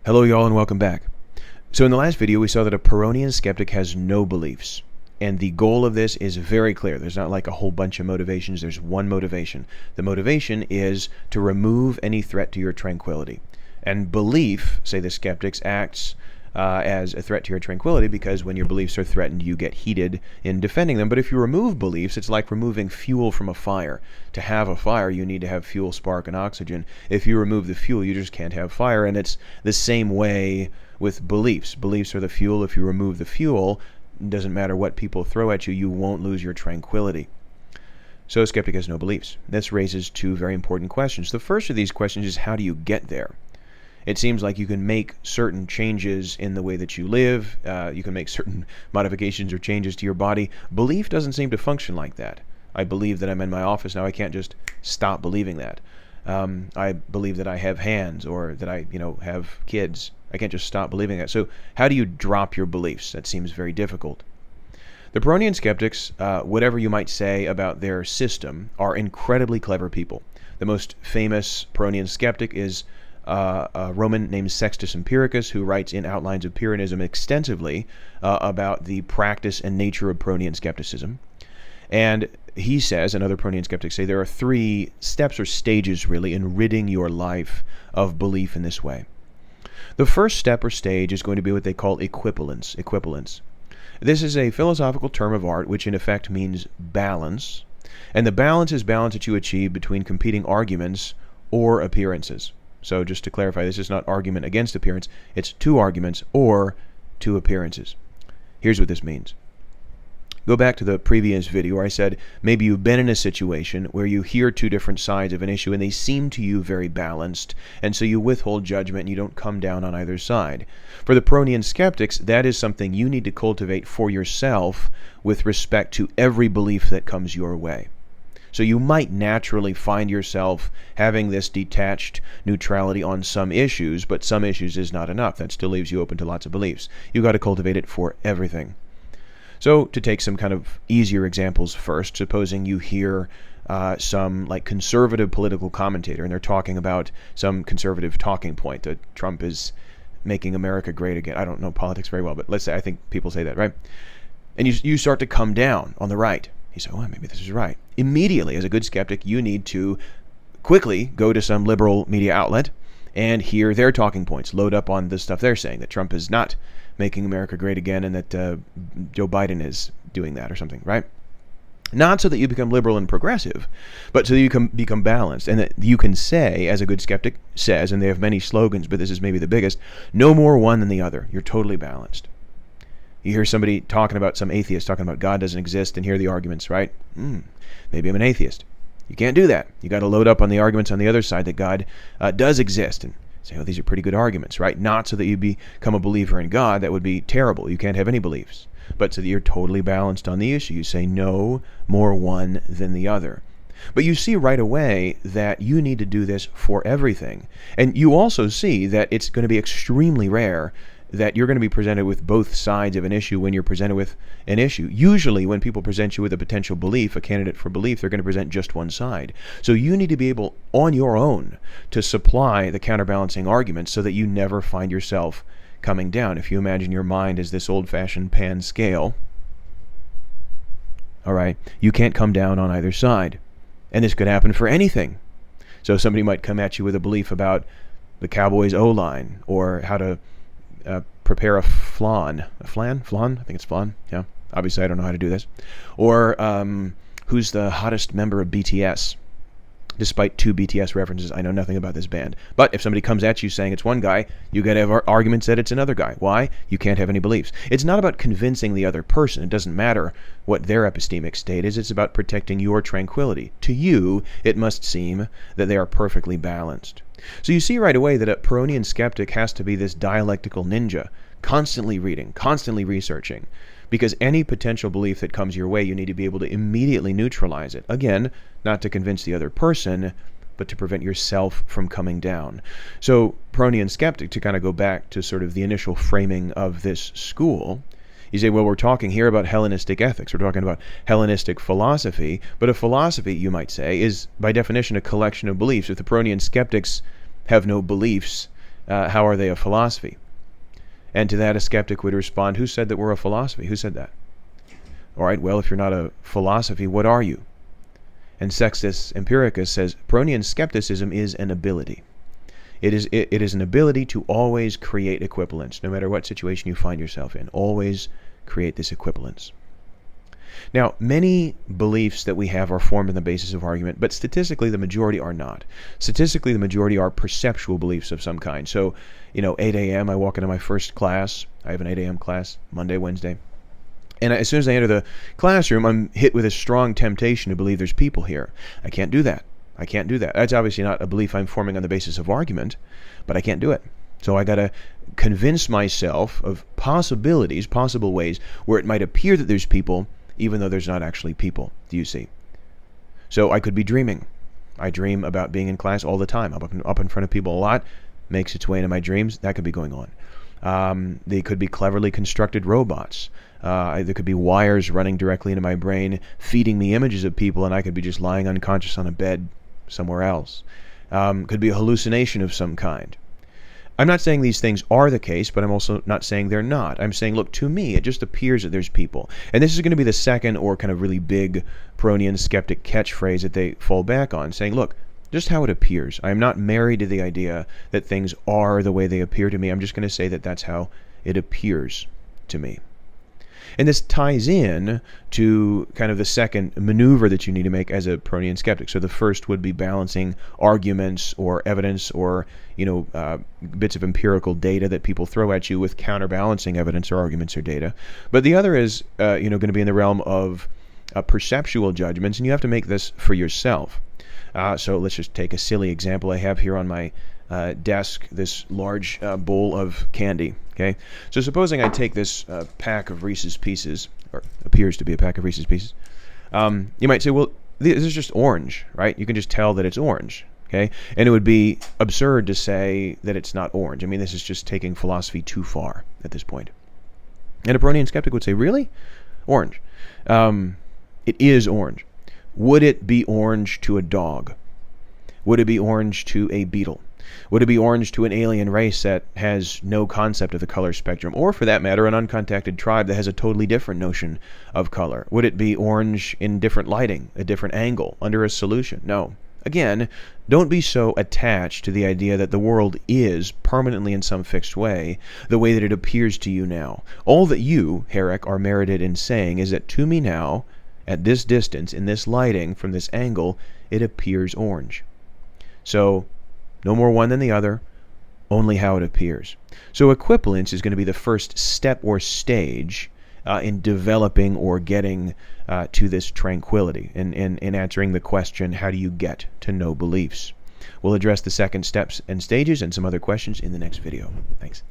Hello y'all and welcome back. So in the last video we saw that a Pyrrhonian skeptic has no beliefs, and the goal of this is very clear. There's not like a whole bunch of motivations, there's one motivation. The motivation is to remove any threat to your tranquility. And belief, say the skeptics, acts as a threat to your tranquility because when your beliefs are threatened you get heated in defending them. But if you remove beliefs, it's like removing fuel from a fire. To have a fire you need to have fuel, spark, and oxygen. If you remove the fuel you just can't have fire, and it's the same way with beliefs. Beliefs are the fuel. If you remove the fuel, it doesn't matter what people throw at you, you won't lose your tranquility. So a skeptic has no beliefs. This raises two very important questions. The first of these questions is, how do you get there? It seems like you can make certain changes in the way that you live. You can make certain modifications or changes to your body. Belief doesn't seem to function like that. I believe that I'm in my office now. I can't just stop believing that. I believe that I have hands, or that I have kids. I can't just stop believing that. So how do you drop your beliefs? That seems very difficult. The Pyrrhonian skeptics, whatever you might say about their system, are incredibly clever people. The most famous Pyrrhonian skeptic is a Roman named Sextus Empiricus, who writes in Outlines of Pyrrhonism extensively about the practice and nature of Pyrrhonian skepticism. And he says, and other Pyrrhonian skeptics say, there are three steps or stages really in ridding your life of belief in this way. The first step or stage is going to be what they call equivalence. Equivalence. This is a philosophical term of art which in effect means balance. And the balance is balance that you achieve between competing arguments or appearances. So just to clarify, this is not argument against appearance. It's two arguments or two appearances. Here's what this means. Go back to the previous video where I said maybe you've been in a situation where you hear two different sides of an issue and they seem to you very balanced, and so you withhold judgment and you don't come down on either side. For the Pyrrhonian skeptics, that is something you need to cultivate for yourself with respect to every belief that comes your way. So you might naturally find yourself having this detached neutrality on some issues, but some issues is not enough. That still leaves you open to lots of beliefs. You've got to cultivate it for everything. So to take some kind of easier examples first, supposing you hear some like conservative political commentator and they're talking about some conservative talking point that Trump is making America great again. I don't know politics very well, but let's say I think people say that, right? And you start to come down on the right. You say, well, maybe this is right. Immediately, as a good skeptic, you need to quickly go to some liberal media outlet and hear their talking points, load up on the stuff they're saying, that Trump is not making America great again and that Joe Biden is doing that or something, right? Not so that you become liberal and progressive, but so that you can become balanced and that you can say, as a good skeptic says, and they have many slogans, but this is maybe the biggest, no more one than the other. You're totally balanced. You hear somebody talking about, some atheist talking about God doesn't exist, and hear the arguments, right? Maybe I'm an atheist. You can't do that. You got to load up on the arguments on the other side that God does exist and say, oh, these are pretty good arguments, right? Not so that you become a believer in God. That would be terrible. You can't have any beliefs. But so that you're totally balanced on the issue. You say no more one than the other. But you see right away that you need to do this for everything. And you also see that it's going to be extremely rare that you're going to be presented with both sides of an issue when you're presented with an issue. Usually when people present you with a potential belief, a candidate for belief, they're going to present just one side. So you need to be able, on your own, to supply the counterbalancing arguments so that you never find yourself coming down. If you imagine your mind as this old-fashioned pan scale, all right, you can't come down on either side. And this could happen for anything. So somebody might come at you with a belief about the Cowboys O-line, or how to prepare a flan. A flan? Flan? I think it's flan. Yeah. Obviously, I don't know how to do this. Or who's the hottest member of BTS? Despite two BTS references, I know nothing about this band. But if somebody comes at you saying it's one guy, you got to have arguments that it's another guy. Why? You can't have any beliefs. It's not about convincing the other person. It doesn't matter what their epistemic state is. It's about protecting your tranquility. To you, it must seem that they are perfectly balanced. So you see right away that a Pyrrhonian skeptic has to be this dialectical ninja, constantly reading, constantly researching, because any potential belief that comes your way, you need to be able to immediately neutralize it. Again, not to convince the other person, but to prevent yourself from coming down. So Pyrrhonian skeptic, to kind of go back to sort of the initial framing of this school, you say, well, we're talking here about Hellenistic ethics. We're talking about Hellenistic philosophy. But a philosophy, you might say, is by definition a collection of beliefs. If the Pyrrhonian skeptics have no beliefs, how are they a philosophy? And to that, a skeptic would respond, who said that we're a philosophy? Who said that? All right, well, if you're not a philosophy, what are you? And Sextus Empiricus says, Pyrrhonian skepticism is an ability. It is an ability to always create equivalence, no matter what situation you find yourself in. Always create this equivalence. Now, many beliefs that we have are formed on the basis of argument, but statistically the majority are not. Statistically, the majority are perceptual beliefs of some kind. So, 8 a.m., I walk into my first class. I have an 8 a.m. class, Monday, Wednesday. And as soon as I enter the classroom, I'm hit with a strong temptation to believe there's people here. I can't do that. I can't do that. That's obviously not a belief I'm forming on the basis of argument, but I can't do it. So I got to convince myself of possibilities, possible ways where it might appear that there's people, even though there's not actually people. Do you see? So I could be dreaming. I dream about being in class all the time. I'm up in front of people a lot. Makes its way into my dreams. That could be going on. They could be cleverly constructed robots. There could be wires running directly into my brain, feeding me images of people, and I could be just lying unconscious on a bed somewhere else. Could be a hallucination of some kind. I'm not saying these things are the case, but I'm also not saying they're not. I'm saying, look, to me, it just appears that there's people. And this is going to be the second or kind of really big Pyrrhonian skeptic catchphrase that they fall back on, saying, look, just how it appears. I am not married to the idea that things are the way they appear to me. I'm just going to say that that's how it appears to me. And this ties in to kind of the second maneuver that you need to make as a Pyrrhonian skeptic. So the first would be balancing arguments or evidence or bits of empirical data that people throw at you with counterbalancing evidence or arguments or data. But the other is going to be in the realm of perceptual judgments, and you have to make this for yourself. So let's just take a silly example. I have here on my desk this large bowl of candy. Okay, so supposing I take this pack of Reese's Pieces, or appears to be a pack of Reese's Pieces, you might say, well, this is just orange, right? You can just tell that it's orange, okay? And it would be absurd to say that it's not orange. I mean, this is just taking philosophy too far at this point. And a Pyrrhonian skeptic would say, really? Orange. It is orange. Would it be orange to a dog? Would it be orange to a beetle? Would it be orange to an alien race that has no concept of the color spectrum? Or, for that matter, an uncontacted tribe that has a totally different notion of color? Would it be orange in different lighting, a different angle, under a solution? No. Again, don't be so attached to the idea that the world is permanently in some fixed way, the way that it appears to you now. All that you, Herrick, are merited in saying is that to me now, at this distance, in this lighting, from this angle, it appears orange. So, no more one than the other, only how it appears. So equivalence is going to be the first step or stage in developing or getting to this tranquility, in answering the question, how do you get to no beliefs? We'll address the second steps and stages and some other questions in the next video. Thanks.